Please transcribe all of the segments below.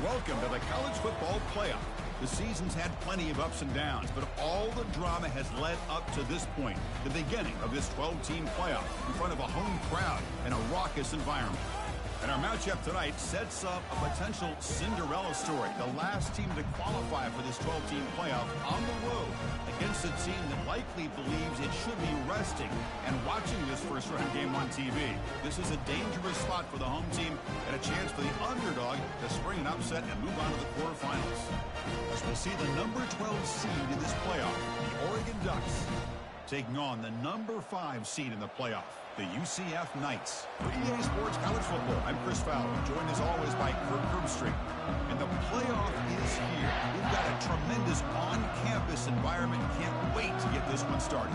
Welcome to the College Football Playoff. The season's had plenty of ups and downs, but all the drama has led up to this point, the beginning of this 12-team playoff in front of a home crowd and a raucous environment. And our matchup tonight sets up a potential Cinderella story, the last team to qualify for this 12-team playoff on the road against a team that likely believes it should be resting and watching this first-round game on TV. This is a dangerous spot for the home team and a chance for the underdog to spring an upset and move on to the quarterfinals. As we'll see the number 12 seed in this playoff, the Oregon Ducks, taking on the number 5 seed in the playoff, the UCF Knights. For EA Sports College Football, I'm Chris Fowler, joined as always by Kirk Herbstreit. And the playoff is here. We've got a tremendous on-campus environment. Can't wait to get this one started.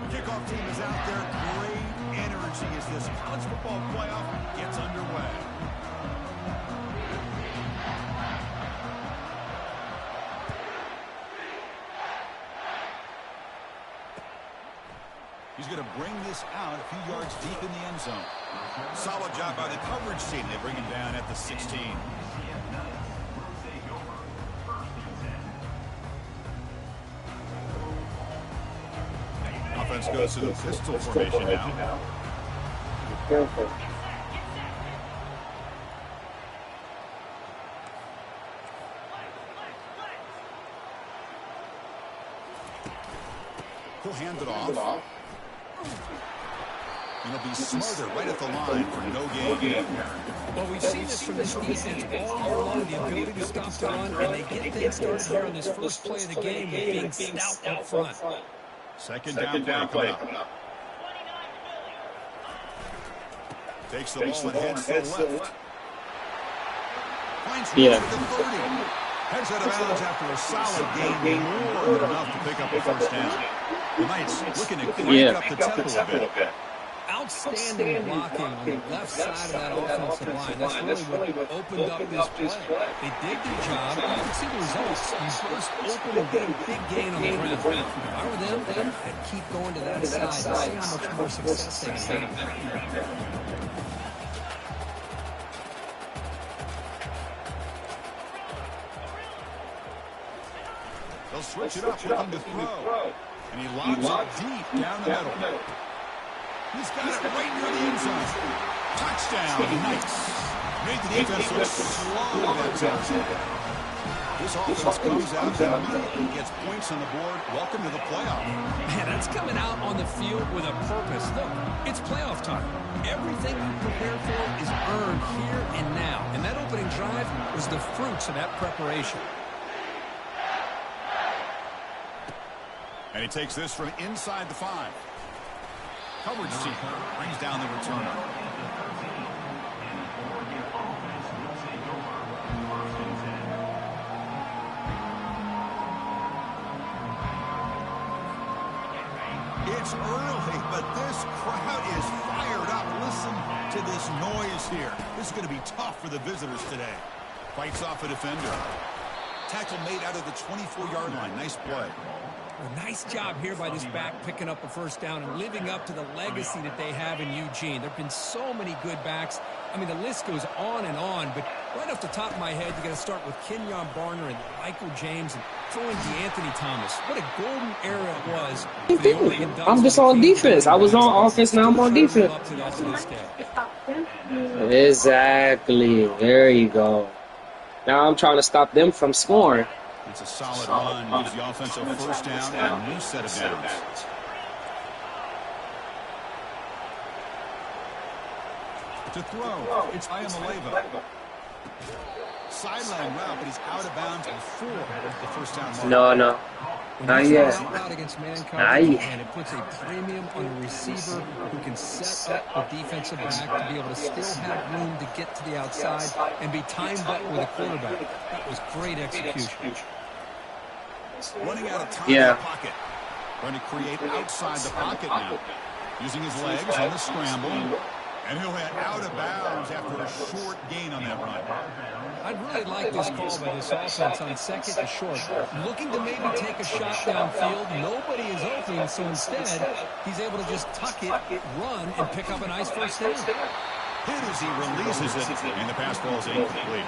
The kickoff team is out there. Great energy as this college football playoff gets underway. He's going to bring this out a few yards deep in the end zone. Solid job by the coverage team. They bring him down at the 16. Offense goes to the pistol formation now. Careful. He'll hand it off. And he'll be smothered right at the line for no gain. Well, we've seen this from this defense all year long, the ability to stop the run, and they get things started here on this first play of the game with being stout up front. Second down play coming up. Takes the ball and heads to the left. Finds room at the 30. Heads out of bounds after a solid gain, more than enough to pick up a first down. The Knights looking to crank up the tempo a bit. Outstanding blocking on the left side of that offensive line. That's really what opened up this play. They did their job. You can see the results. You first open and get a big gain on the ground. If I were them, I'd keep going to that side and see how much more success they have. They'll switch it up, looking to throw. And he lobs it deep down the middle. He's got it right near the end zone. Touchdown, Knights. Made the defense look slow that time. This offense comes out and immediately gets points on the board. Welcome to the playoff. Man, that's coming out on the field with a purpose. Look, it's playoff time. Everything we prepare for is earned here and now. And that opening drive was the fruits of that preparation. And he takes this from inside the 5. Coverage team brings down the returner. It's early, but this crowd is fired up. Listen to this noise here. This is going to be tough for the visitors today. Fights off a defender. Tackle made out of the 24-yard line. Nice play. A nice job here by this back picking up a first down and living up to the legacy that they have in Eugene. There have been so many good backs. I mean, the list goes on and on, but right off the top of my head, you got to start with Kenyon Barner and Michael James and throw in DeAnthony Thomas. What a golden era it was for the Oregon Ducks. I'm just on defense. I was on offense, now I'm on defense. Exactly. There you go. Now I'm trying to stop them from scoring. It's a solid run. Gives the offensive first down and a new set of downs. To throw, it's Ayamaleva. Sideline route, but he's out of bounds before the first down mark. No. Not yet. Against man Not coverage, yet. and it puts a premium on the receiver who can set up the defensive back to be able to still have room to get to the outside and be timed up with a quarterback. That was great execution. Running out of time in the pocket. Trying to create outside the pocket now. Using his legs on the scramble. And he'll head out of bounds after a short gain on that run. I'd really like this call by this offense on second and short. Looking to maybe take a shot downfield. Nobody is open, so instead, he's able to just tuck it, run, and pick up a nice first down. Hit as he releases it, and the pass ball is incomplete.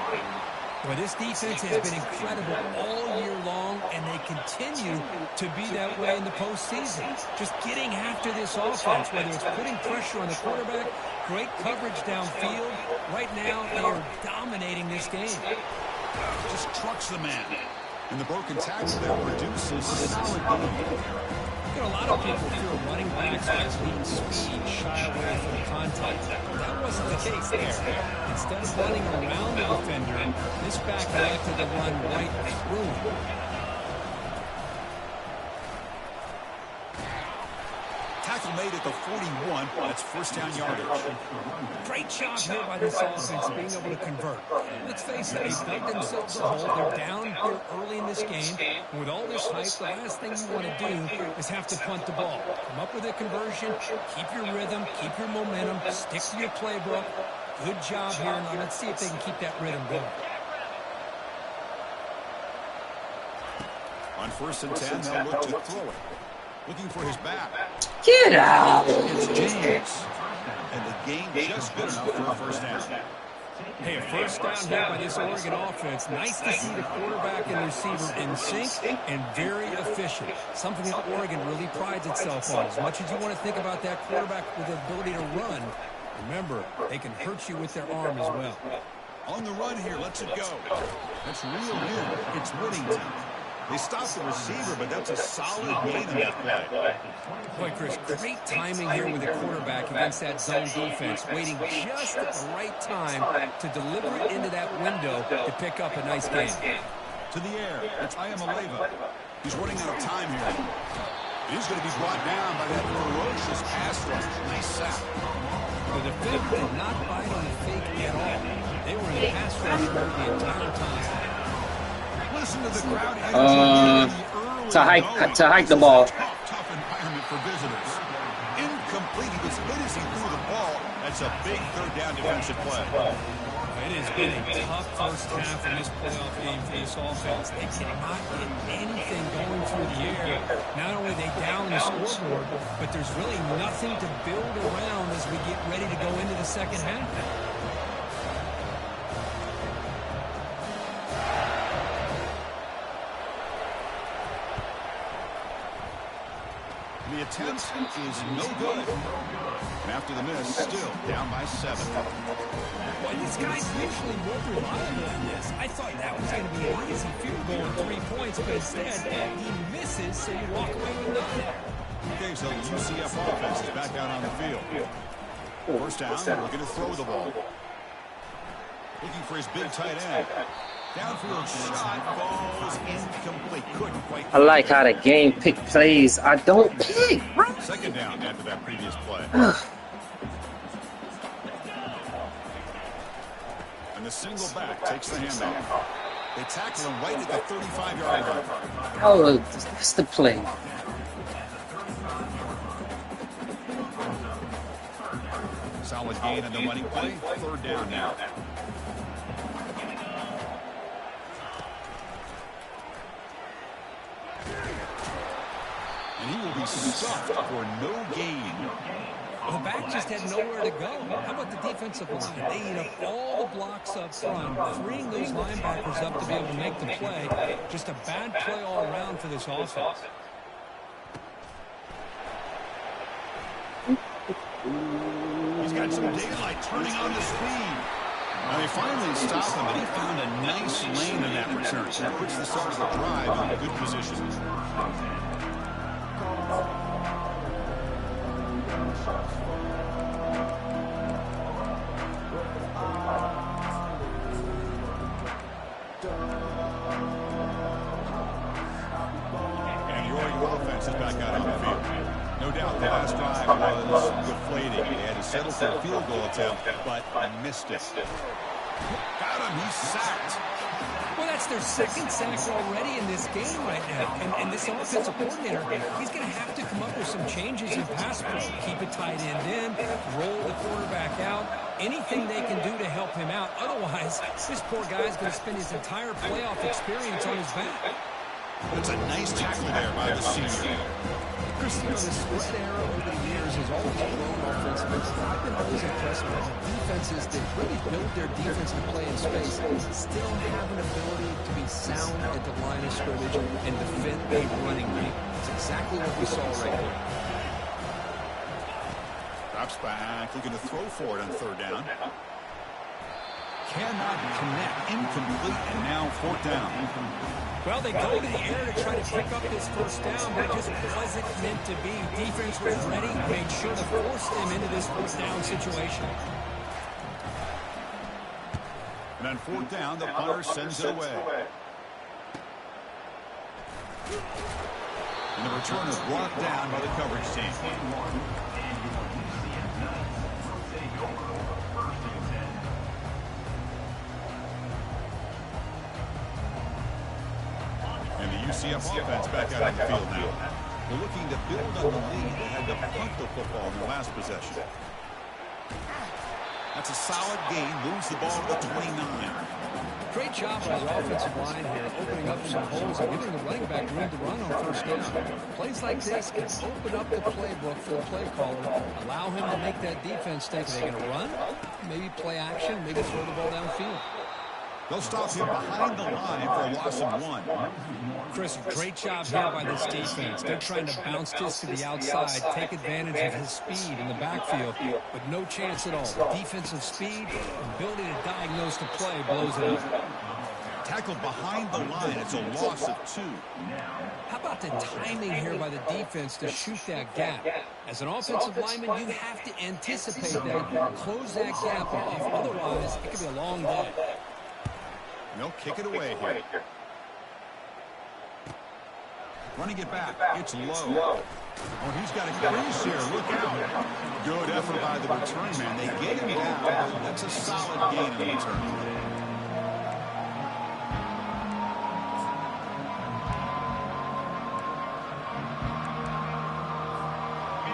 Well, this defense has been incredible all year long, and they continue to be that way in the postseason. Just getting after this offense, whether it's putting pressure on the quarterback, great coverage downfield. Right now, they are dominating this game. Just trucks the man. And the broken tackle there produces a solid game. You know, a lot of people feel running backs with elite speed shy away from contact. That wasn't the case there. Instead of running around the defender, this back elected to run right through him. Tackle made at the 41. That's first down yardage. Great job here by this offense being able to convert. Let's face it, they've dug themselves a hole. They're down here early in this game. And with all this hype, the last thing you want to do is have to punt the ball. Come up with a conversion, keep your rhythm, keep your momentum, stick to your playbook. Good job here. Now let's see if they can keep that rhythm going. On first and 10, they'll look to throw it. Looking for his back. Get out. It's James. And the game just good enough for a first down. Hey, a first down here by this Oregon offense. Nice to see the quarterback and receiver in sync and very efficient. Something that Oregon really prides itself on. As much as you want to think about that quarterback with the ability to run, remember, they can hurt you with their arm as well. On the run here, lets it go. That's real good. It's Whittington. They stopped the receiver, but that's a solid gain on that play. Boy, Chris, great timing here with the quarterback against that zone defense, waiting just at the right time to deliver it into that window to pick up a nice gain. To the air, it's Ayamaleva. He's running out of time here. He's going to be brought down by that ferocious pass rush. Nice sack. The defender did not bite on the fake at all. They were in pass rush mode the entire time. Listen to the crowd to hike the ball. Tough environment for visitors. Incomplete. He was hit as he threw the ball. That's a big third down defensive play. It has been a tough first half in this playoff game for this offense. They cannot get anything going through the air. Not only are they down the scoreboard, but there's really nothing to build around as we get ready to go into the second half. The attempt is no good. And after the miss, still down by 7. Boy, these guys usually more reliable than this. I thought that was going to be an easy field goal and 3 points, but instead, he misses, so you walk away with nothing. Okay, so the UCF offense is back out on the field. First down, looking to throw the ball. Looking for his big tight end. Downfield shot falls incomplete. Couldn't quite. I like how the game pick plays. I don't pick, bro. Second down after that previous play. And the single back takes the handoff. They tackle him right at the 35-yard line. Oh, that's the play. Solid gain on the running play. Third down now. And he will be stuffed for no gain. The back just had nowhere to go. How about the defensive line? They eat up all the blocks up front, freeing those linebackers up to be able to make the play. Just a bad play all around for this offense. He's got some daylight turning on the speed. Now they finally stopped him, but he found a nice lane in that return. That puts the start of the drive in good position. The last drive was deflating. He had to settle for a field goal attempt, but missed it. Got him. He's sacked. Well, that's their second sack already in this game right now. And this offensive coordinator, he's going to have to come up with some changes in pass pro. Keep a tight end in, roll the quarterback out, anything they can do to help him out. Otherwise, this poor guy's going to spend his entire playoff experience on his back. That's a nice tackle there by the senior. Chris, you know, this spread era over the years has always grown offensively. I've been always impressed with the defenses that really build their defense to play in space, still have an ability to be sound at the line of scrimmage and defend a running game. It's exactly what we saw right here. Drops back, looking to throw for it on third down. Cannot connect, incomplete, and now fourth down. Well, they go to the air to try to pick up this first down, but it just wasn't meant to be. Defense was ready, made sure to force them into this fourth down situation. And on fourth down, the punter sends it away. And the return is brought down by the coverage team. And the UCF offense back out on the field now. They're looking to build on the lead. They had to punt the football in the last possession. That's a solid gain. Moves the ball to the 29. Great job by the offensive line here, opening up some holes and giving the running back room to run on first down. Plays like this can open up the playbook for the play caller, allow him to make that defense think, are they going to run? Maybe play action, maybe throw the ball downfield. They'll stop him behind the line for a loss of 1. Chris, great job here by this defense. They're trying to bounce this to the outside, take advantage of his speed in the backfield, but no chance at all. The defensive speed, ability to diagnose the play, blows it up. Tackled behind the line. It's a loss of 2. How about the timing here by the defense to shoot that gap? As an offensive lineman, you have to anticipate that, close that gap off. Otherwise, it could be a long day. They'll kick it away here. Running it back. It's low. Oh, he's got a crease here. Look out. Good effort by the return man. They get him down. That's a solid gain in the return.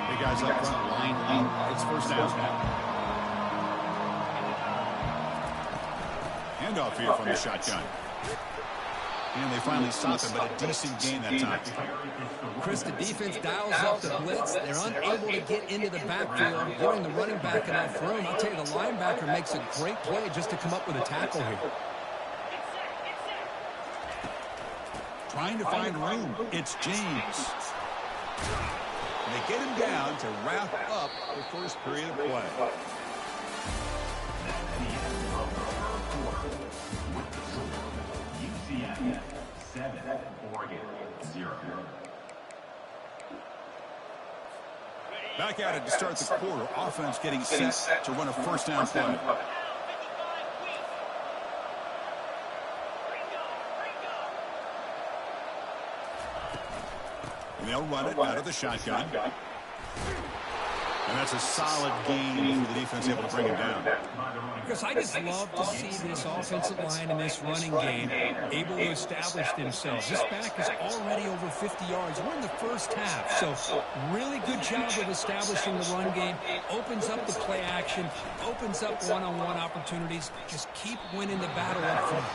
Big guys up front. Line out. It's first down. Handoff here from the shotgun. And they finally stop it, but a decent gain that time. Chris, the defense dials up the blitz. They're unable to get into the backfield, giving the running back enough room. I'll tell you, the linebacker makes a great play just to come up with a tackle here. Trying to find room. It's James. And they get him down to wrap up the first period of play. UCF 7, Oregon 0. Back at it to start the quarter. Offense getting set to run a first down play. And they'll run it out of the shotgun. And that's a solid gain for the defense, able to bring him down. Because I just love to see this offensive line in this running game able to establish themselves. This back is already over 50 yards. We're in the first half, so really good job of establishing the run game. Opens up the play action, opens up one-on-one opportunities. Just keep winning the battle up front.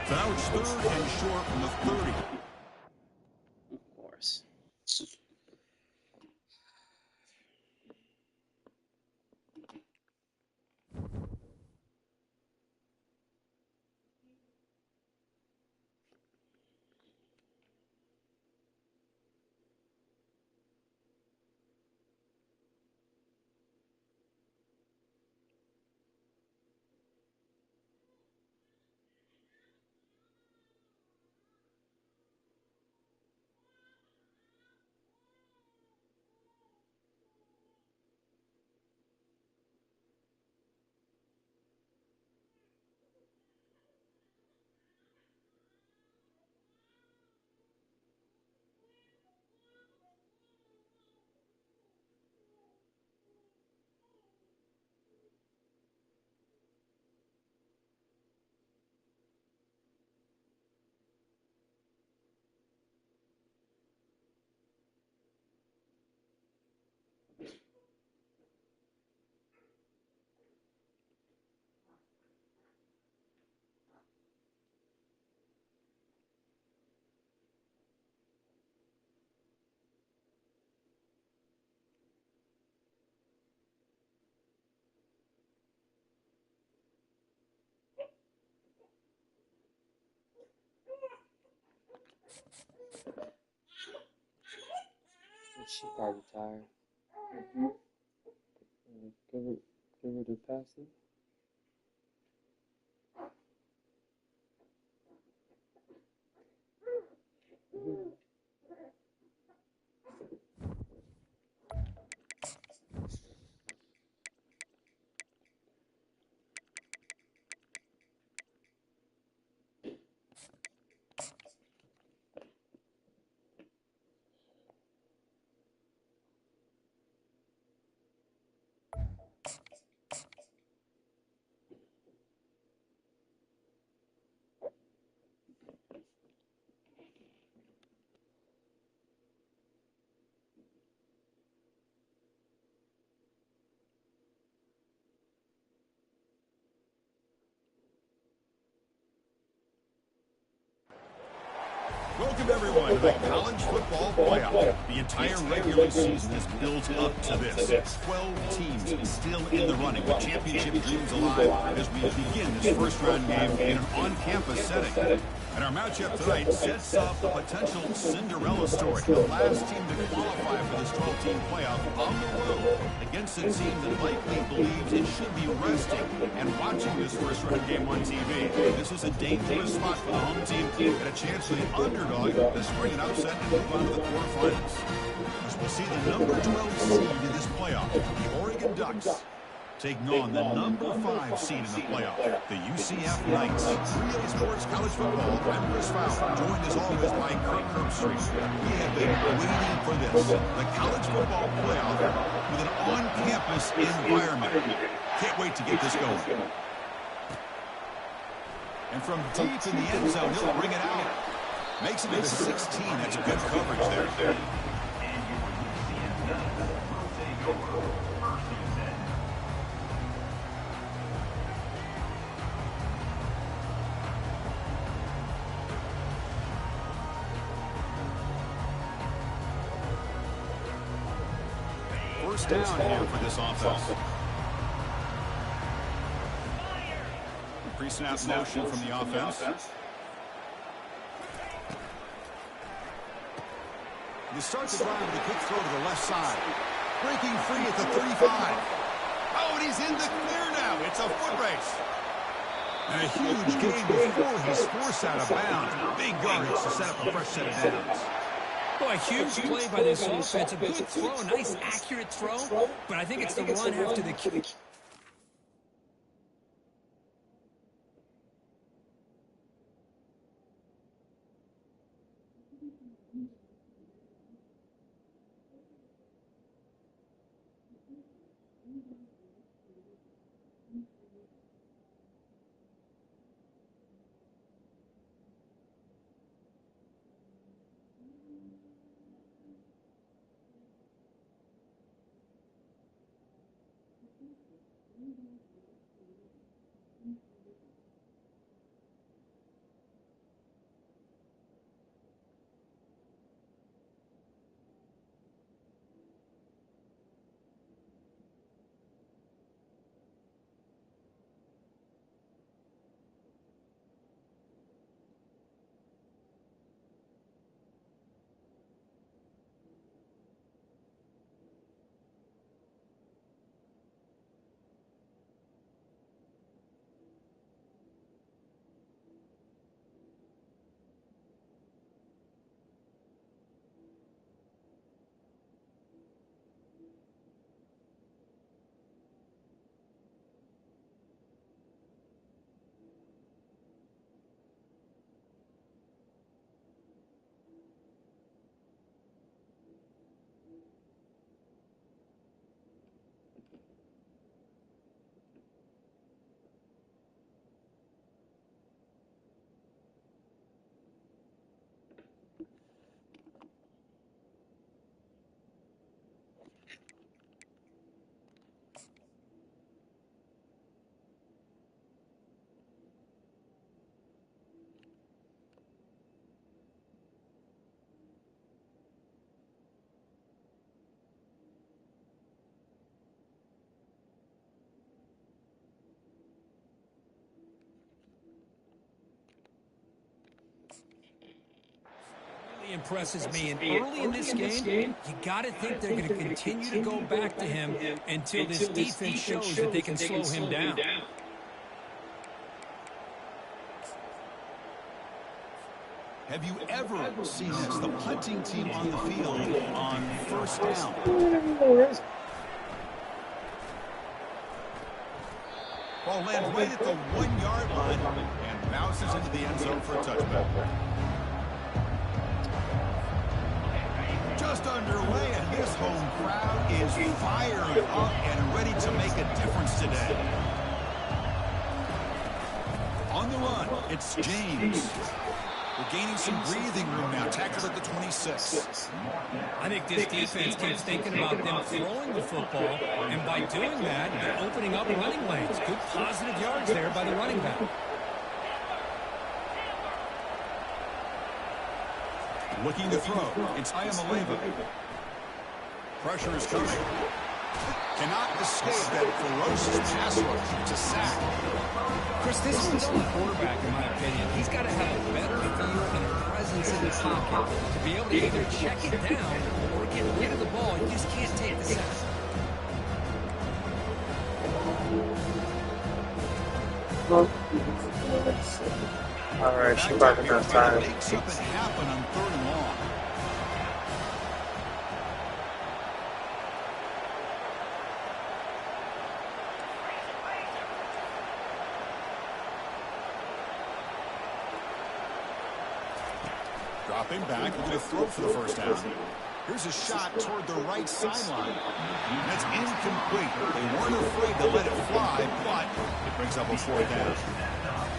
So now it's third and short from the 30. Of course. She probably tired. Give her the pass. Welcome, everyone, to the college football playoff. The entire regular season is built up to this. 12 teams still in the running with championship dreams alive as we begin this first-round game in an on-campus setting. And our matchup tonight sets up a potential Cinderella story. The last team to qualify for this 12-team playoff on the road against a team that likely believes it should be resting and watching this first-round game on TV. This is a dangerous spot for the home team and a chance for the underdog to spring an upset and move on to the quarterfinals. As we see the number 12 seed in this playoff, the Oregon Ducks, taking on the number 5 seed in the playoff, the UCF Knights. 380 Sports College Football. I'm Chris Fowler, joined as always by Kirk Herbstreit. We have been waiting for this, the college football playoff with an on-campus environment. Can't wait to get this going. And from deep in the end zone, he'll bring it out. Makes it to the 16. That's good coverage there. First down here for this offense. Pre-snap motion from the offense. He starts the drive with a quick throw to the left side. Breaking free at the 35. Oh, and he's in the clear now. It's a foot race. And a huge gain before he's forced out of bounds. Big yardage to set up a fresh set of downs. Boy, a huge play by this offense. A good throw, a nice accurate throw, but I think it's the run after the kick. Impresses me, and early in this game, you got to think they're going to continue to go back to him until this defense shows that they can slow him down. Have you ever seen this? The punting team on the field on first down. Ball lands right at the 1-yard line and bounces into the end zone for a touchback. Just underway, and this home crowd is fired up and ready to make a difference today. On the run, it's James. We're gaining some breathing room now. Tackled at the 26. I think this defense keeps thinking about them throwing the football, and by doing that, they're opening up running lanes. Good positive yards there by the running back. Looking to throw. It's Ayamaleva. Pressure is coming. Cannot escape that ferocious pass rush. It's a sack. Chris, this one's on the quarterback, in my opinion. He's got to have a better feel and a presence in the pocket to be able to either check it down or get rid of the ball. He just can't take the sack. All right, she's about enough time. Make something happen on 3rd and long. Dropping back, looking to throw for the first down. Here's a shot toward the right sideline. That's incomplete. They weren't afraid to let it fly, but it brings up a 4th down.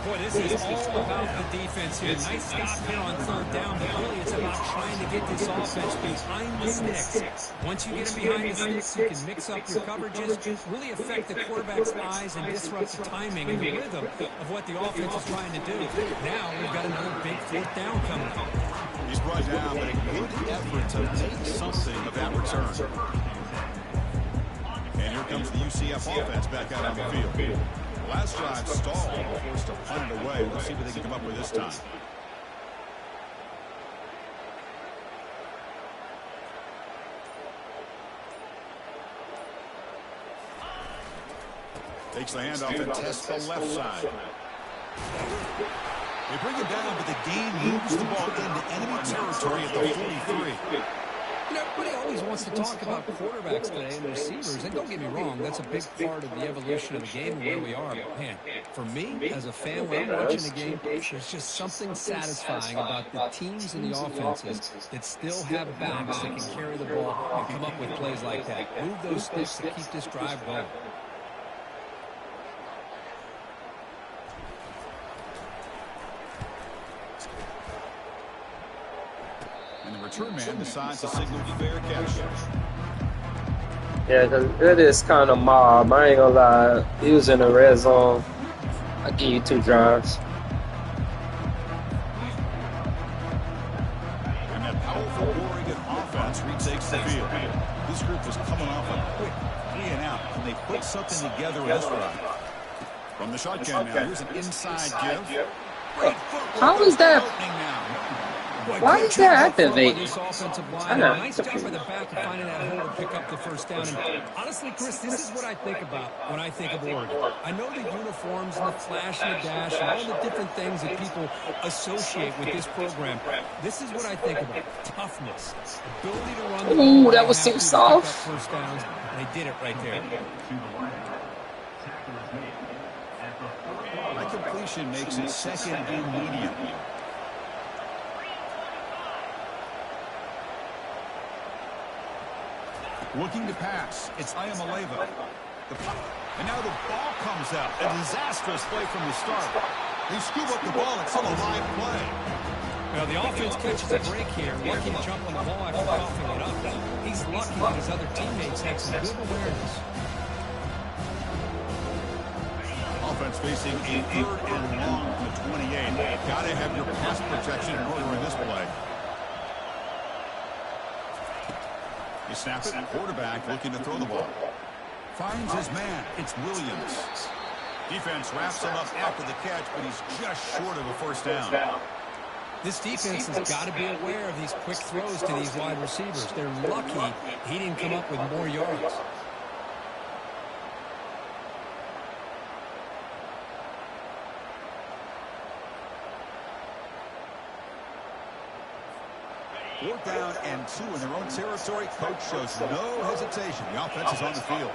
Boy, this is all about the defense here. Nice stop here on 3rd down, but really it's about trying to get this offense behind the sticks. Once you get them behind the sticks, you can mix up your coverages, really affect the quarterback's eyes and disrupt the timing and the rhythm of what the offense is trying to do. Now we've got another big 4th down coming. He's brought down, but a good effort to make something of that return. And here comes the UCF offense back out on the field. Last drive stalled, forced to punt it away. We'll see what they can come up with this time. Takes the handoff and tests the left side. They bring him down, but the gain moves the ball into enemy territory at the 43. You know, everybody always wants to talk about quarterbacks today and receivers, and don't get me wrong, that's a big part of the evolution of the game and where we are. But, man, for me, as a fan, when I'm watching a game, there's just something satisfying about the teams and the offenses that still have backs that can carry the ball and come up with plays like that. Move those sticks to keep this drive going. And the return man decides to signal fair catch. Yeah, because it is kind of mob. I ain't gonna lie. He was in the red zone. I'll give you 2 drives. And that powerful Oregon offense retakes the field. This group was coming off a quick 3-and-out. Can they put something together with this drive? From the shotgun now, here's an inside give. How is that? Why is that activate? Nice job by the back of finding that hole to pick up the first down. And honestly, Chris, this is what I think about when I think of Oregon. I know the uniforms and the flash and the dash and all the different things that people associate with this program. This is what I think about. Toughness. Ability to run the ball. Ooh, that was too soft. First downs. They did it right there. That completion makes it 2nd and medium. Looking to pass. It's Ayamaleva. And now the ball comes out. A disastrous play from the start. They scoop up the ball. It's still a live play. Well, the offense catches a break here. Lucky to jump on the ball after coughing it up. He's lucky that his other teammates had some good awareness. Offense facing a 3rd and long from the 28. Got to have your pass protection in order in this play. He snaps it. Quarterback looking to throw the ball. Finds his man. It's Williams. Defense wraps him up after the catch, but he's just short of a first down. This defense has got to be aware of these quick throws to these wide receivers. They're lucky he didn't come up with more yards. Fourth down and 2 in their own territory. Coach shows no hesitation. The offense is on the field.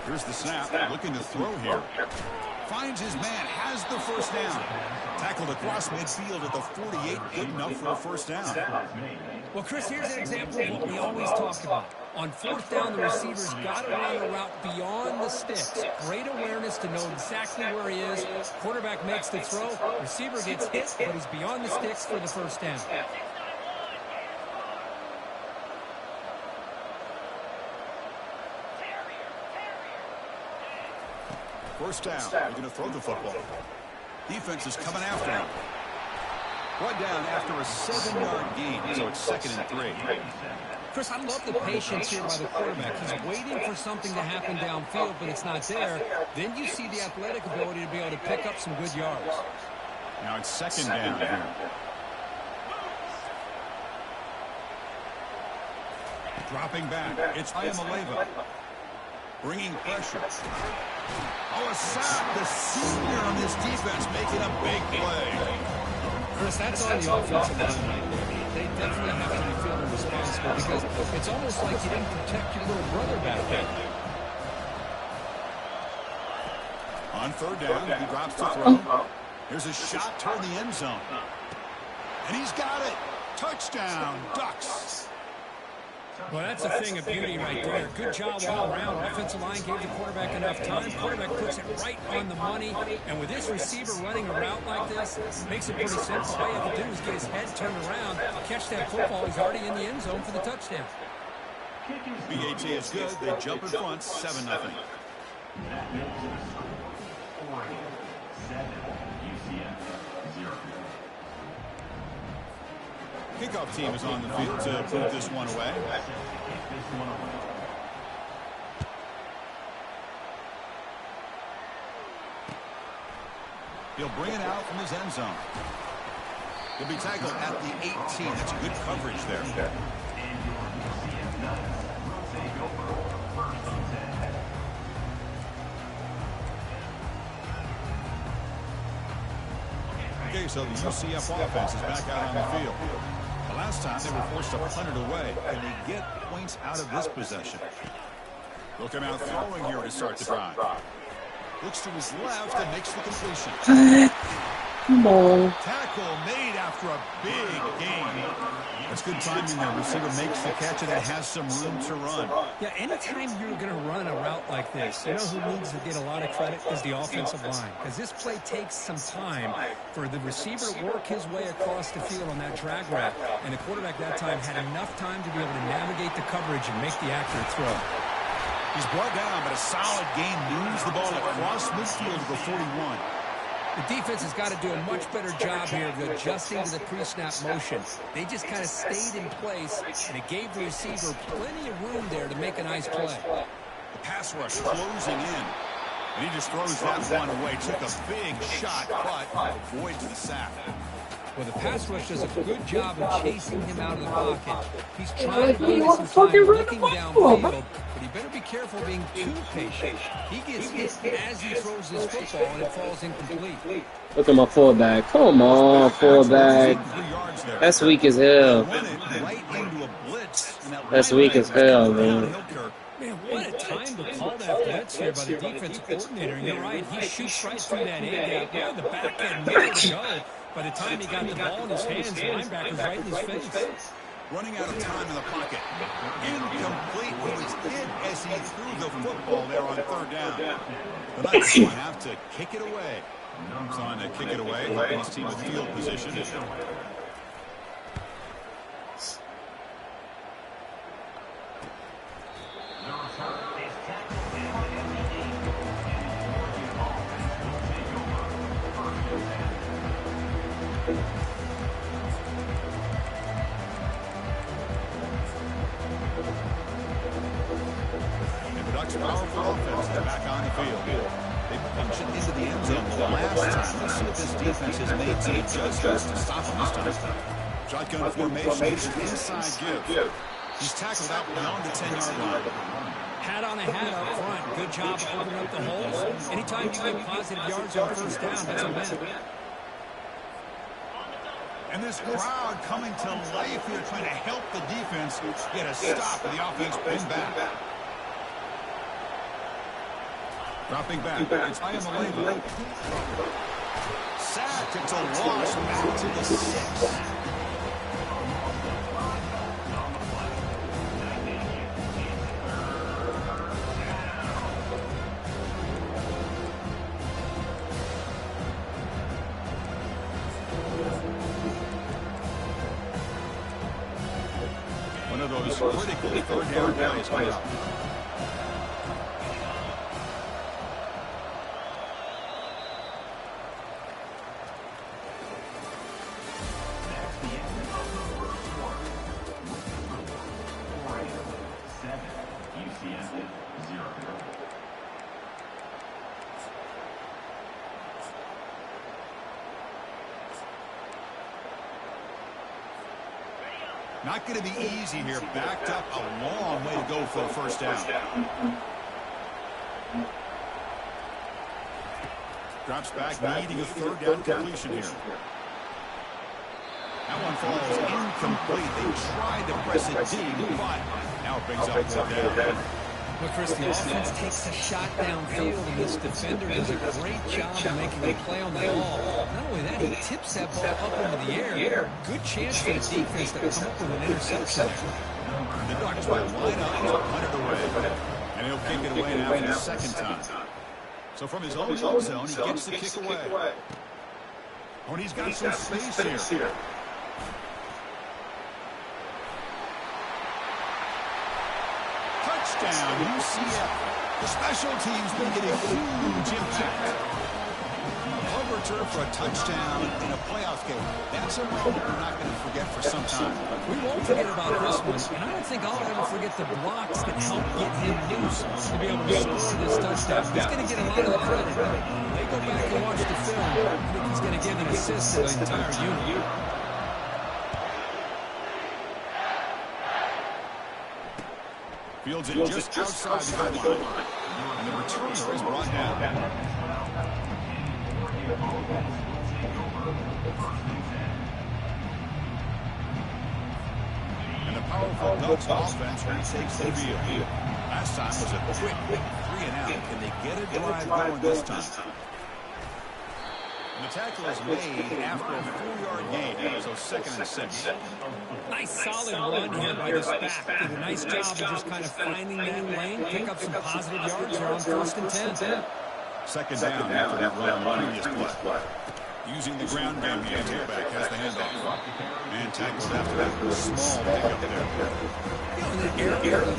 Here's the snap. Looking to throw here. Finds his man. Has the first down. Tackled across midfield at the 48. Good enough for a first down. Well, Chris, here's an example of what we always talk about. On fourth down, the receiver's got to run the route beyond the sticks. Great awareness to know exactly where he is. Quarterback makes the throw. Receiver gets hit, but he's beyond the sticks for the first down. First down. They're going to throw the football. Defense is coming after him. Brought down after a 7-yard gain, so it's 2nd and 3. Chris, I love the patience here by the quarterback. He's waiting for something to happen downfield, but it's not there. Then you see the athletic ability to be able to pick up some good yards. Now it's 2nd down here. Dropping back. It's Ayamaleva. Bringing pressure. Oh, a sack. The senior on this defense making a big play. Chris, that's on the offensive line right there. They definitely have to be feeling responsible because it's almost like you didn't protect your little brother back there. On third down, he drops to throw. Here's a shot toward the end zone. And he's got it. Touchdown, Ducks. Well, that's a thing of beauty right there. Good job all around. Offensive line gave the quarterback enough time. Quarterback puts it right on the money. And with this receiver running a route like this, makes it pretty simple. All you have to do is get his head turned around, catch that football. He's already in the end zone for the touchdown. BAT is good. They jump in front, 7-0. Kickoff team is on the field to put this one away. He'll bring it out from his end zone. He'll be tackled at the 18. That's good coverage there. Okay, so the UCF offense is back out on the field. The last time they were forced to punt it away. Can they get points out of this possession? They'll come out throwing here to start the drive. Looks to his left and makes the completion. Come on. Tackle made after a big gain. That's good timing there. Receiver makes the catch and it has some room to run. Yeah, anytime you're going to run a route like this, you know who needs to get a lot of credit is the offensive line. Because this play takes some time for the receiver to work his way across the field on that drag route. And the quarterback that time had enough time to be able to navigate the coverage and make the accurate throw. He's brought down, but a solid gain moves the ball across midfield to the 41. The defense has got to do a much better job here of adjusting to the pre-snap motion. They just kind of stayed in place, and it gave the receiver plenty of room there to make a nice play. The pass rush closing in, and he just throws that one away. Took a big shot, but avoids the sack. Well, the pass rush does a good job of chasing him out of the pocket. He's trying to gain some time looking downfield, but he better be careful being too patient. He gets hit as he throws his football, and it falls incomplete. Look at my fullback. Come on, fullback. That's weak as hell. That's weak as hell, man. Man, what a time to call that blitz here by the defensive coordinator. And you're right, he shoots right through that A-gap. There, the back end nowhere to go. By the time he got the ball in his hands, the linebacker's right in his face. Running out of time in the pocket. Incomplete. He was hit as he threw the football there on third down. The Knights will have to kick it away. Trying to kick it away, helping his team with field position. And the Ducks' powerful offense is back on the field. They punched it into the end zone the last time. Let's see if this defense has made some adjustments to stop him this time. Shotgun formation, inside give. He's tackled out beyond the 10-yard line. Hat on a hat up front. Good job opening up the holes. Anytime you get positive yards on first down, that's a win. And this crowd coming to life here, trying to help the defense get a stop and the offense bring back. Dropping back, it's Ayamaleva. Sacked, it's a loss back to the 6. One of those critical third down plays coming up. Not going to be easy here. Backed up a long way to go for a first down. Drops back, needing a third down completion here. That one falls incomplete. They tried to press it deep, but now it brings up fourth down. Well, Chris, the offense takes a shot downfield, and this defender does a great job of making a play on the ball. Not only that, he tips that ball up into the air. Good chance for the defense to come up with an interception. The Ducks will line up to punt it away, and he'll kick it away now for the second time. So from his own zone, he gets the kick away. Oh, and he's got some space here. Touchdown, UCF. The special teams making a huge impact. Punt return for a touchdown in a playoff game. That's a moment we're not going to forget for some time. We won't forget about this one, and I don't think I'll ever forget the blocks that helped get him loose to be able to score this touchdown. He's going to get a lot of the credit. They go back and watch the film. I think he's going to give an assist to the entire unit. Fields it just outside the goal line. And the returner is brought down. And the powerful Ducks offense retakes the field. Last time was a quick 3-and-out. Can they get a drive going this time? And the tackle is made after a 4-yard gain, so 2nd and 6. Nice solid run here by this back. Did a nice job of just kind of finding that lane, pick up some positive yards here on 1st and 10. Second down after that run on the previous play. Using the ground game, the tailback has the handoff. And tackled after that small pickup there. You know, in the area of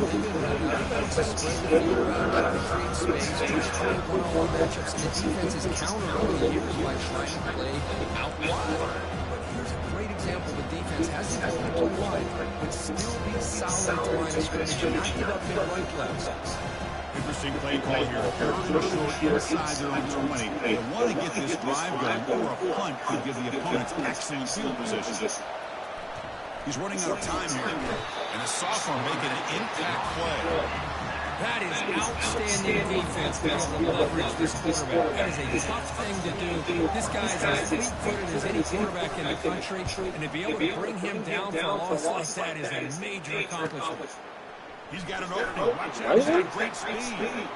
create space, push toward one-on-one matchups, and the defense is countered over the years by trying to play out wide. But here's a great example. The defense has the ability to play wide, but still be solid at the line of scrimmage and not give up their right legs. Interesting play call here. Third and short inside their own 20. They want to get this drive going, or a punt could give the opponents excellent field position. He's running out of time here. And the sophomore making an impact play. That is outstanding defense to be able to leverage this quarterback. That is a tough thing to do. This guy is as fleet-footed as any quarterback in the country, and to be able to bring him down for a loss like that is a major accomplishment. He's got an opening. Watch out. He's got great speed.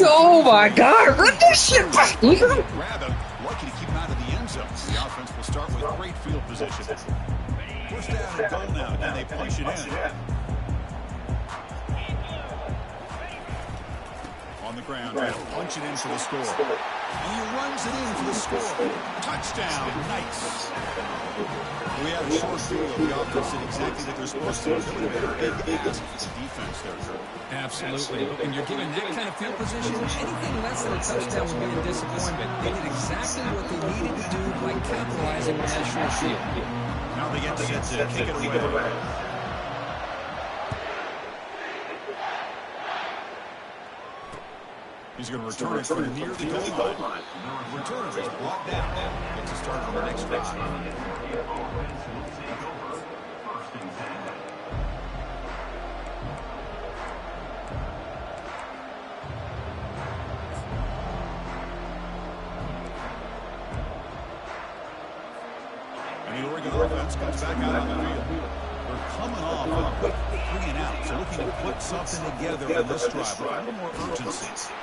Oh my God! Run this shit back! Grab him. Lucky to keep him out of the end zone. The offense will start with great field position. First down and goal now, and they punch it in. On the ground, trying to punch it in for the score. And he runs it in for the score. Touchdown. Nice. We have a short field. The offense did exactly what they're supposed to. That would have been a big ask for the defense there. Absolutely. But when you're given that kind of field position, anything less than a touchdown would be a disappointment. They did exactly what they needed to do by capitalizing on that short field. Now they get set to kick it away. He's going to return it from near the goal line. Returner is brought down. Gets a start on the next drive. And the Oregon offense comes back out on the field. They're coming off a quick 3-and-out, so looking to put something together in this drive with a little more urgency.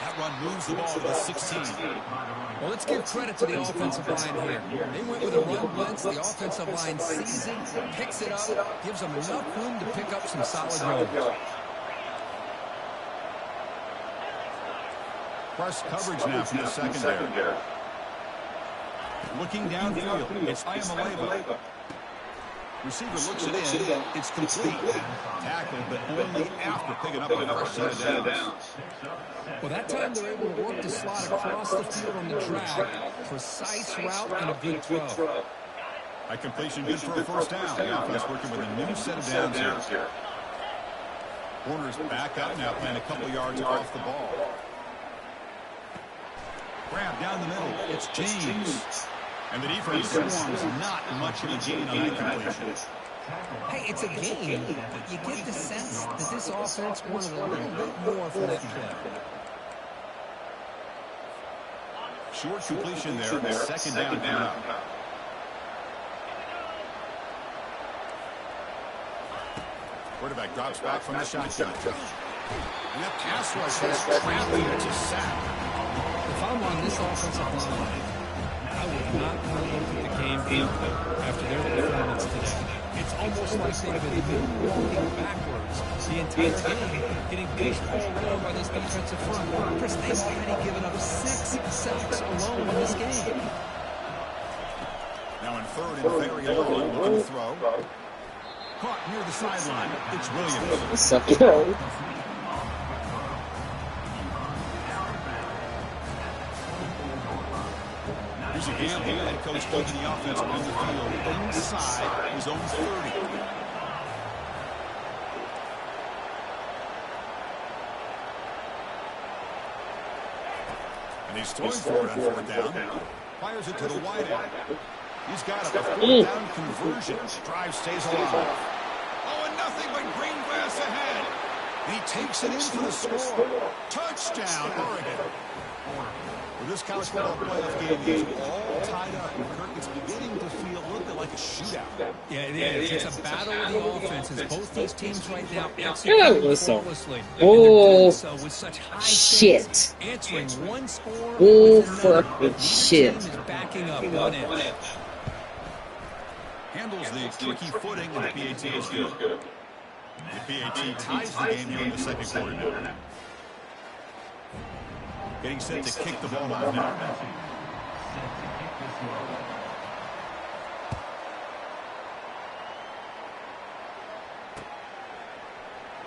That run moves the ball to the 16. Well, let's give credit to the offensive line here. They went with a run blitz. The offensive line sees it, picks it up, gives them enough room to pick up some solid yards. Press coverage now from the secondary. Looking downfield, it's Ayamaleva. Receiver looks it in. It's complete. Tackled, but only after picking up a fresh set of downs. Well, that time they're able to work the slot across the field on the drag. Precise route and a good throw. A completion good for a first down. The offense working with a new set of downs here. Corner's back up now, playing a couple yards off the ball. Grab down the middle. It's James. And the defense swarms not much of a gain on that completion. Hey, it's a game, but you get the sense that this offense wanted a little bit more from that play. Short completion there. Second down. Quarterback drops back from the shotgun. And that pass rush is trapping. It's a sack. If I'm on this offensive line, I would not want to look at the game after their performance today. It's almost like they've been walking backwards the entire game, getting pushed all around by this defensive front. Chris, they've already given up 6 sacks alone in this game. Now in third and very long, looking to throw. Caught near the sideline. It's Williams. What's up, yo? Here's a gamble. Head coach keeping the offense on the field inside his own 30. And he's throwing for it on fourth down. Fires it to the wide end. He's got a fourth down conversion. Drive stays alive. Oh, and nothing but green grass ahead. And he takes it in for the score. Touchdown, Oregon. Well, this college football playoff game is all tied up. Kirk, it's beginning to feel a little bit like a shootout. Yeah, it is. It's a battle of the offenses. Both these teams right now executing flawlessly. Oh, so with such high shit. stakes, answering one score Oh, with another. fucking Each shit. team is backing up one inch. Handles the tricky footing, and the PAT is good. The PAT ties the game here in the second quarter now. Getting set to kick the ball off now.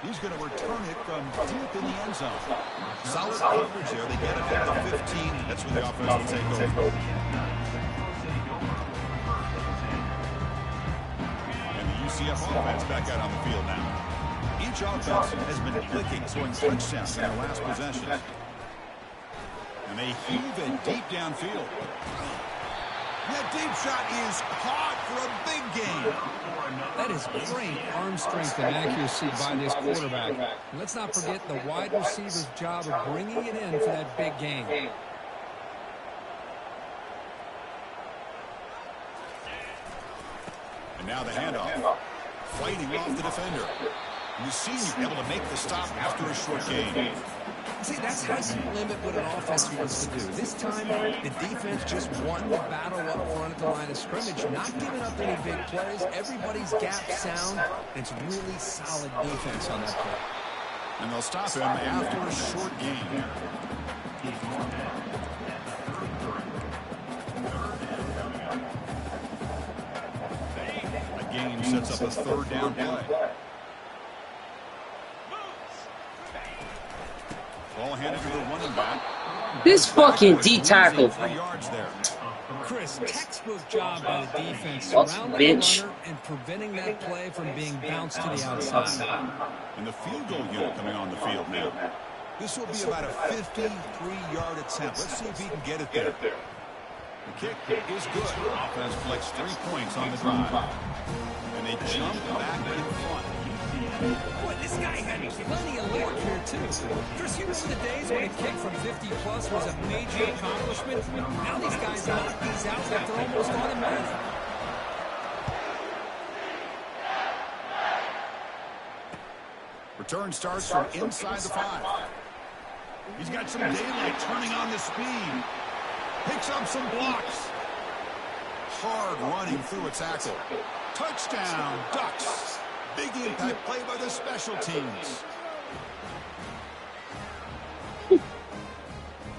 He's going to return it from deep in the end zone. Solid coverage there. They get it at the 15. That's when the offense will take over. And the UCF offense back out on the field now. Each offense has been clicking, scoring touchdowns in their last possessions. And they heave it deep downfield. That deep shot is caught for a big gain. That is great arm strength and accuracy by this quarterback. And let's not forget the wide receiver's job of bringing it in for that big gain. And now the handoff. Fighting off the defender. You see him able to make the stop after a short gain. See, that's how you limit what an offense wants to do. This time, the defense just won the battle up front at the line of scrimmage, not giving up any big plays. Everybody's gap sound. It's really solid defense on that play. And they'll stop him after a short gain. A gain sets up a third down play. Ball handed to the running back. This fucking D tackle. 3 yards there. Chris, textbook job by the defense Fuck, surrounding bitch. the runner and preventing that play from being bounced to the outside. And the field goal unit coming on the field now. This will be about a 53-yard attempt. Let's see if he can get it there. The kick is good. Offense collects 3 points on the drive. And they jump back in front. Boy, this guy had plenty of luck here, too. Chris, you remember the days when a kick from 50-plus was a major accomplishment? Now these guys knock these out like they're almost automatic. Return starts from inside the 5. He's got some daylight turning on the speed. Picks up some blocks. Hard running through a tackle. Touchdown, Ducks. Big impact play by the special teams.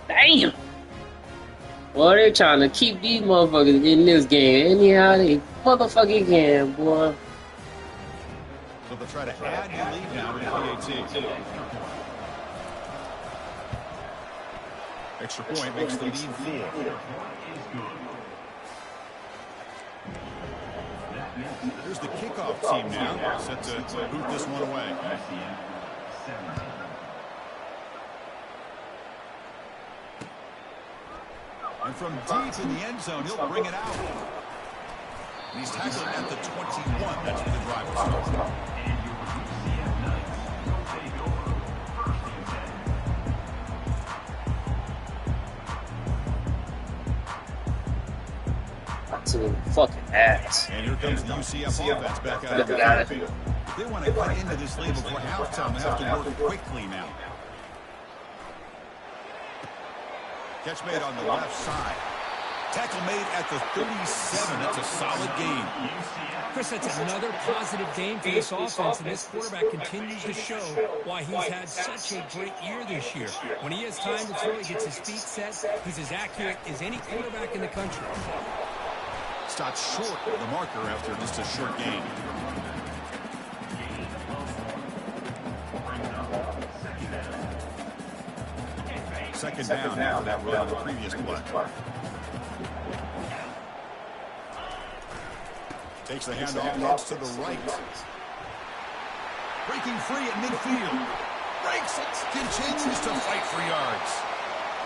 Damn. Well, they're trying to keep these motherfuckers in this game anyhow they motherfucking can, boy. So they'll try to add the lead now to the PAT. Extra point makes the lead 4. Here's the kickoff team now, set to boot this one away. And from deep in the end zone, he'll bring it out. And he's tackled at the 21. That's where the drive will start. To fucking ass. And here comes the UCF offense back out of the backfield. If they want to cut into this lead before halftime, they have to work quickly now. Catch made on the left side. Tackle made at the 37. That's a solid gain. Chris, that's another positive game for this offense, and this quarterback continues to show why he's had such a great year this year. When he has time to throw, he gets his feet set. He's as accurate as any quarterback in the country. Stopped short of the marker after just a short gain. Second down after that run on the previous play. Takes the handoff, looks to the right. Breaking free at midfield. Breaks it, continues to fight for yards.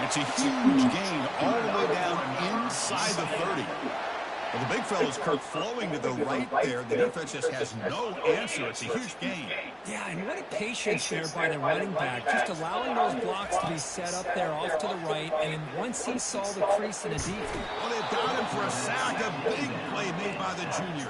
It's a huge gain all the way down inside the 30. Well, the big fella's flowing to the right there. The defense just has no answer. It's a huge gain. Yeah, and what a patience there by the running back. Just allowing those blocks to be set up there off to the right. And then once he saw the crease in the defense. Well, they've got him for a sack. A big play made by the junior.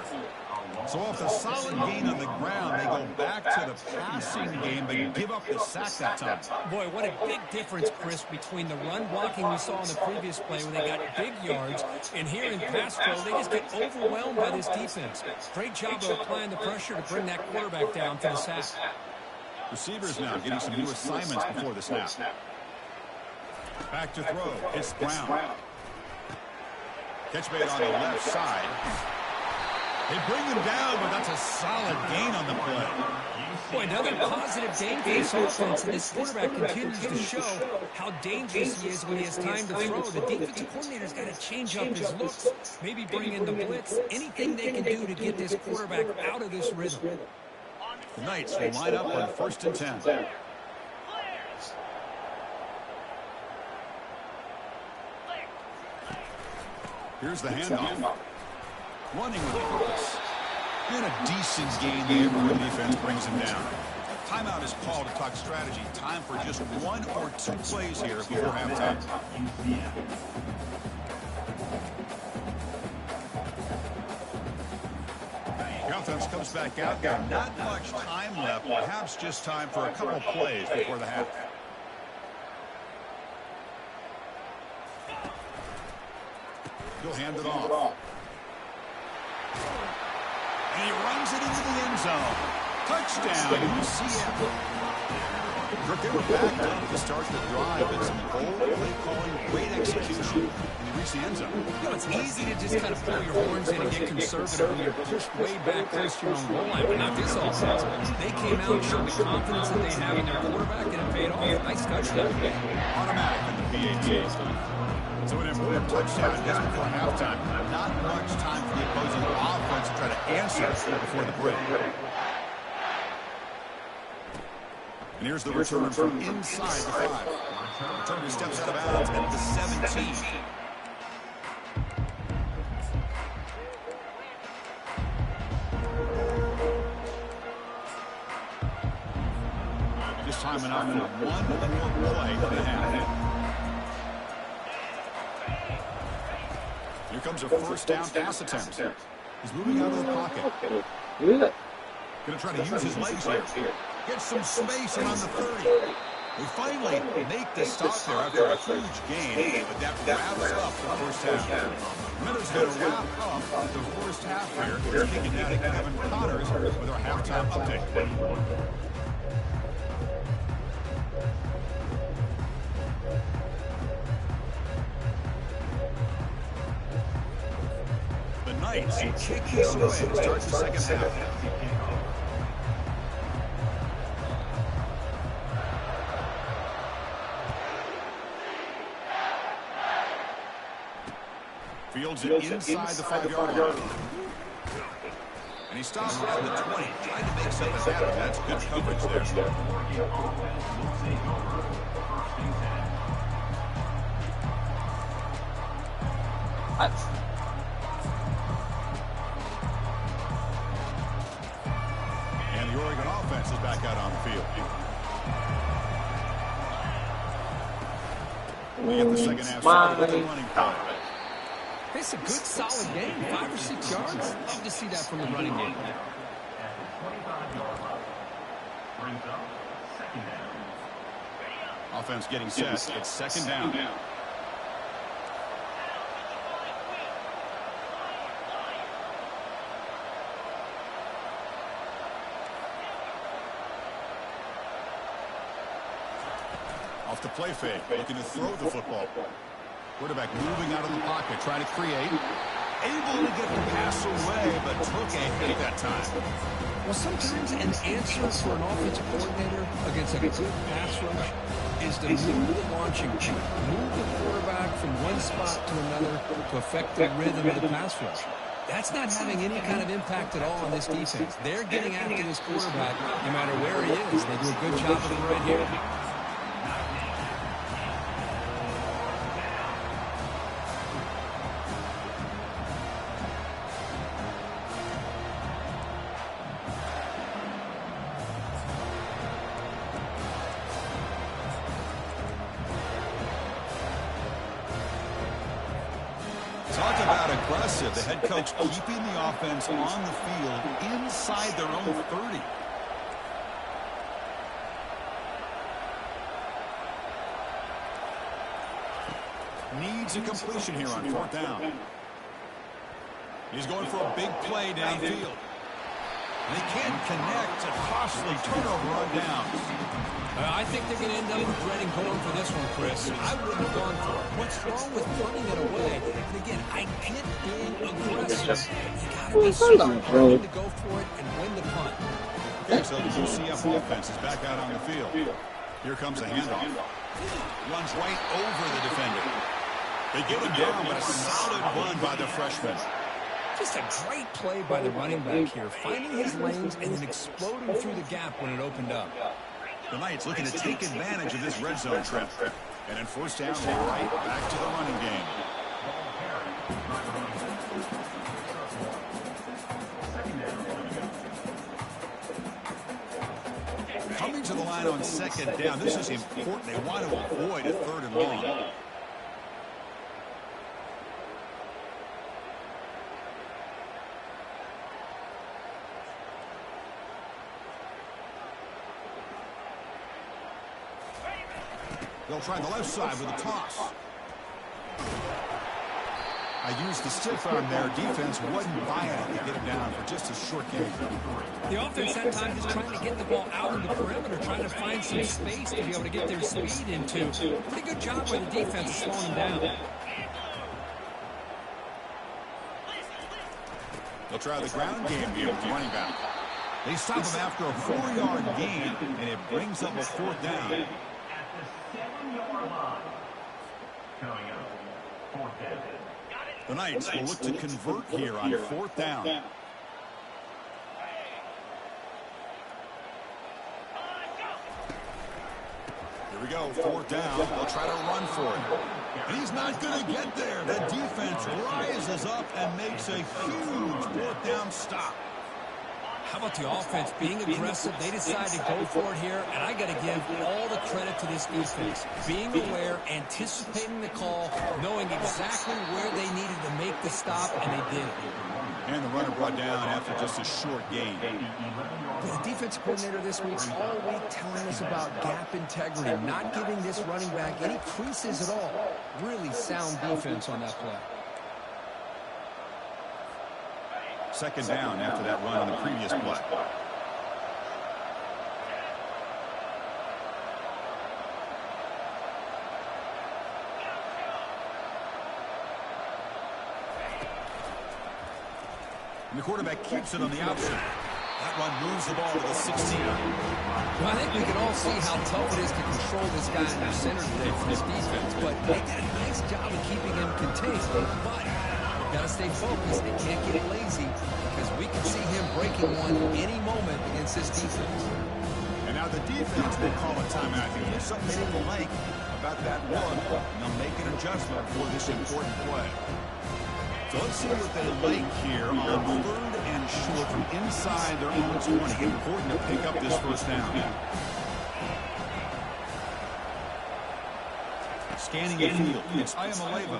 So off a solid gain on the ground, they go back to the passing game, but give up the sack that time. Boy, what a big difference, Chris, between the run blocking we saw in the previous play where they got big yards, and here in pass pro, they just get overwhelmed by this defense. Great job of applying the pressure to bring that quarterback down for the sack. Receivers now getting some new assignments before the snap. Back to throw. It's Brown. Catch made on the left side. They bring him down, but that's a solid gain on the play. Boy, another positive gain for this offense, and this quarterback continues to show how dangerous he is when he has time to throw. The defensive coordinator's got to change up his looks, maybe bring in the blitz, anything they can do to get this quarterback out of this rhythm. The Knights will line up on 1st and 10. Here's the handoff. Running with purpose. And a decent gain there when the defense brings him down. Timeout is called to talk strategy. Time for just 1 or 2 plays here before halftime. The offense comes back out there. Not much time left. Perhaps just time for a couple plays before the half. He'll hand it off. And he runs it into the end zone. Touchdown, UCF. They were backed up to start the drive, and some bold play calling, great execution, and they reach the end zone. You know, it's easy to just kind of pull your horns in and get conservative when you're pushed way back close to your own goal line, but not this offense. They came out and showed the confidence that they have in their quarterback, and it paid off. Nice touchdown. Automatic in the PAT. So an important touchdown just before halftime. Not much time for the opposing offense to try to answer before the break. And here's the return from inside the 5. Returner steps out of bounds at the 17. Just time enough for one more play in the half. Here comes a first down pass attempt. He's moving out of the pocket. Going to try to use his legs here. Get some space around the 30. We finally make the stop there after a huge gain, but that wraps up the first half. Minutes going to wrap up the first half here. We're kicking down to Kevin Connors with our halftime update. The Knights kick this away to start the second half. Fields it inside the 5-yard line. And he stops around the 20, trying to make something happen. That's good coverage there. And the Oregon offense is back out on the field. We get the second half started with the running play. It's a good, solid game. 5 or 6 yards. Love to see that from the running game. Offense getting set. It's second down. Off the play fake, looking to throw the football. Quarterback moving out of the pocket, trying to create. Able to get the pass away, but took a hit that time. Well, sometimes an answer for an offensive coordinator against a good pass rush is to move the launching chip, move the quarterback from one spot to another to affect the rhythm of the pass rush. That's not having any kind of impact at all on this defense. They're getting after this quarterback no matter where he is. They do a good job of it right here. Talk about aggressive. The head coach keeping the offense on the field inside their own 30. Needs a completion here on 4th down. He's going for a big play downfield. And he can't connect. A costly turnover on downs. I think they're going to end up regretting going for this one, Chris. I wouldn't have gone for it. What's wrong with punting it away? And again, I get being aggressive. You got to be super willing to go for it and win the punt. Okay, so the UCF offense is back out on the field. Here comes a handoff. Runs right over the defender. They get him down, but a solid run by the freshman. Just a great play by the running back here, finding his lanes and then exploding through the gap when it opened up. The Knights looking to take advantage of this red zone trip. And then 1st down, right back to the running game. Coming to the line on 2nd down. This is important. They want to avoid a 3rd and long. They'll try the left side with a toss. I used the stiff arm there. Defense wasn't buying it to get him down for just a short game. The offense that time is trying to get the ball out of the perimeter, trying to find some space to be able to get their speed into. Pretty good job by the defense of slowing him down. They'll try the ground game here with the running back. They stop him after a 4-yard gain, and it brings up a 4th down. The Knights will look to convert here on 4th down. go, 4th down. They'll try to run for it. And he's not going to get there. The defense rises up and makes a huge 4th down stop. How about the offense being aggressive? They decided to go for it here, and I got to give all the credit to this defense. Being aware, anticipating the call, knowing exactly where they needed to make the stop, and they did it. And the runner brought down after just a short gain. The defensive coordinator this week all week telling us about gap integrity, not giving this running back any creases at all. Really sound defense on that play. 2nd down after that run on the previous play. And the quarterback keeps it on the option. That run moves the ball to the 16. Well, I think we can all see how tough it is to control this guy in the center today for this defense, but they did a nice job of keeping him contained. But got to stay focused. They can't get lazy because we can see him breaking one any moment against this defense. And now the defense will call a timeout here. There's something they didn't like about that one, and they'll make an adjustment for this important play. So let's see what they like here on 3rd and short from inside their own 20. Important to pick up this 1st down. Scanning the field, it's Ayamaleva.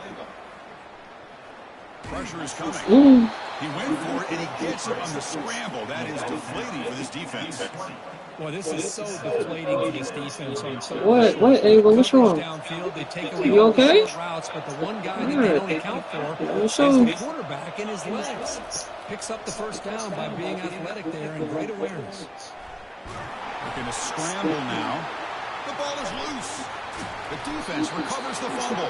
Pressure is coming. He went for it, and he gets it on the scramble. That is deflating for this defense. Well, this is so deflating for this defense. What, Ava? What's wrong? Downfield, they take away You okay? routes, but the one guy that they don't account for is the quarterback in his legs. Picks up the 1st down by being athletic there and great awareness. Looking to scramble now. The ball is loose. The defense recovers the fumble.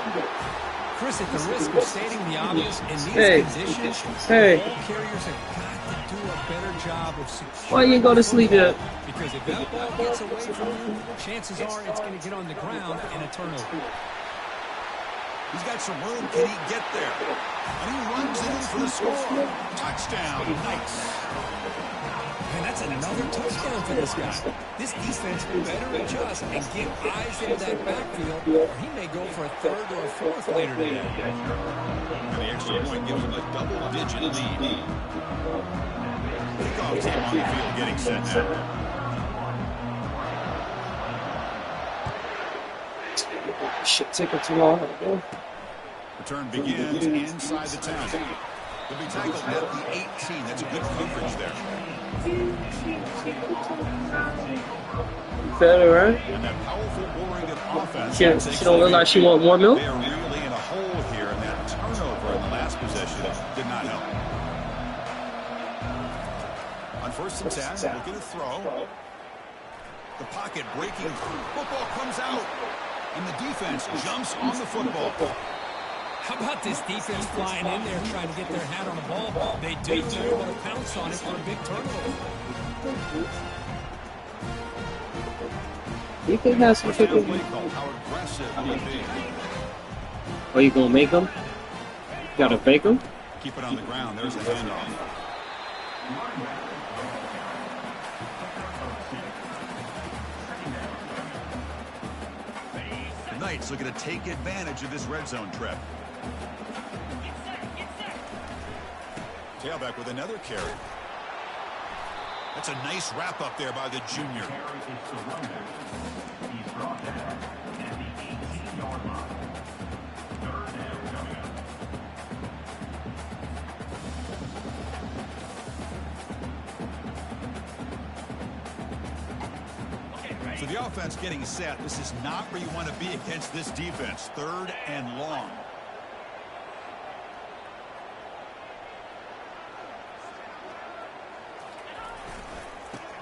Chris, at the risk of stating the obvious, in these positions, ball carriers have got to do a better job of securing. Why you go to sleep yet? Because if that ball gets away from you, chances are it's going to get on the ground and a turnover. He's got some room. Can he get there? And he runs in for the score. Touchdown. Nice. And that's another touchdown for this guy. This defense better adjust and get eyes into that backfield, or he may go for a 3rd or a 4th later today. And the extra point gives him a double-digit lead. Kickoff team on the field getting set now. Shit, taking too long. Return begins inside the 10. He'll be tackled at the 18. That's a good coverage there. Better, right? And that powerful Oregon offense. She don't look like she want more milk. They're really in a hole here, and that turnover in the last possession did not help. On 1st and 10, looking to throw. The pocket breaking through. Football comes out, and the defense jumps on the football. How about this defense flying in there trying to get their hat on the ball? They do want to pounce on it for a big turnover. You can have some chicken. How aggressive will it be? Are you gonna make them? You gotta bake them? Keep it on the ground. There's a handoff. The Knights looking to take advantage of this red zone trip. Tailback with another carry. That's a nice wrap up there by the junior. So the offense getting set. This is not where you want to be against this defense. 3rd and long.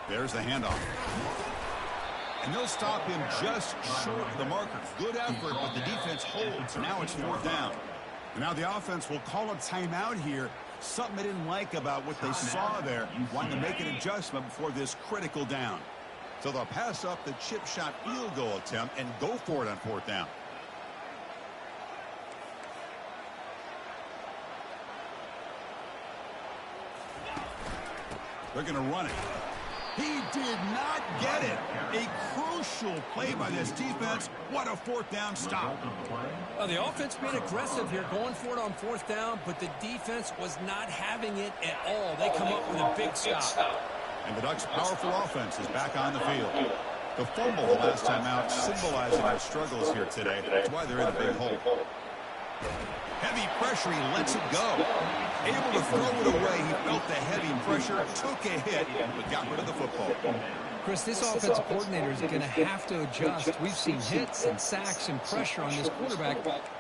There's the handoff. And they'll stop him just short of the marker. Good effort, but the defense holds. Now it's 4th down. And now the offense will call a timeout here. Something they didn't like about what they saw there. Wanting to make an adjustment before this critical down. So they'll pass up the chip shot field goal attempt and go for it on 4th down. They're going to run it. He did not get it. A crucial play by this defense. What a fourth down stop. Well, the offense being aggressive here, going for it on fourth down, but the defense was not having it at all. They come up with a big stop. And the Ducks' powerful offense is back on the field. The fumble the last time out symbolizing their struggles here today. That's why they're in a big hole. Heavy pressure, he lets it go. Able to throw it away. He felt the heavy pressure, took a hit, but got rid of the football. Chris, this offensive coordinator is going to have to adjust. We've seen hits and sacks and pressure on this quarterback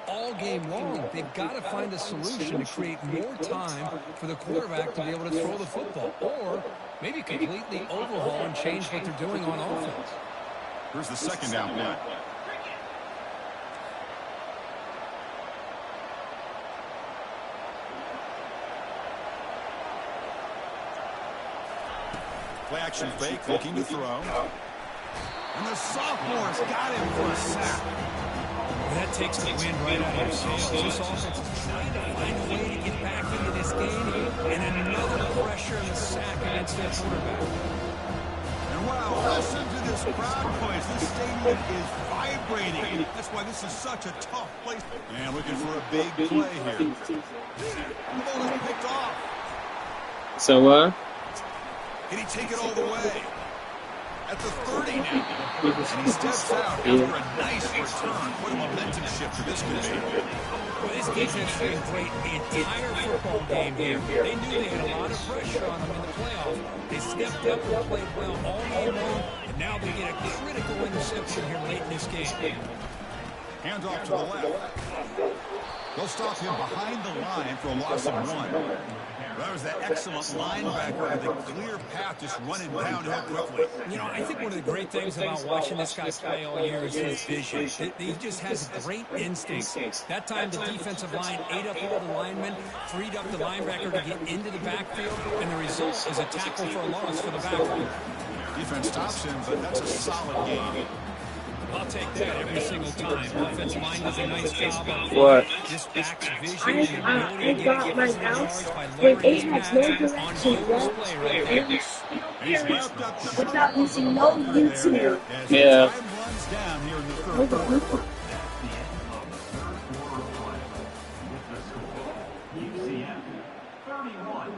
all game long. They've got to find a solution to create more time for the quarterback to be able to throw the football, or maybe completely overhaul and change what they're doing on offense. Here's the second down play. Play action fake, looking to throw. And the sophomore's got him for a sack. That takes the wind right out of your sails. This offense is trying to find a way to get back into this game, and another pressure and a sack against their quarterback. And wow, listen to this crowd noise. This stadium is vibrating. That's why this is such a tough place. And looking for a big play here. The ball is picked off. So, Can he take it all the way? At the 30 now. And he steps out after a nice return. What a momentum shifter this could be. Well, this defense played great the entire football game here. They knew they had a lot of pressure on them in the playoffs. They stepped up and played well all game long, and now they get a critical interception here late in this game. Hands off to the left. They'll stop him behind the line for a loss of 1. That was that excellent linebacker with a clear path, just running downhill quickly. You know, I think one of the great things about watching this guy play all year is his vision. He just has great instincts. That time the defensive line ate up all the linemen, freed up the linebacker to get into the backfield, and the result is a tackle for a loss for the backer. Defense stops him, but that's a solid game. I'll take that every single time. Offensive line does a nice job of this back's vision and ability to get first yards by leveraging his pads on Goose play right there. He's wrapped up without using no YouTube. Yeah. Time runs down here in the third quarter. UCF 31,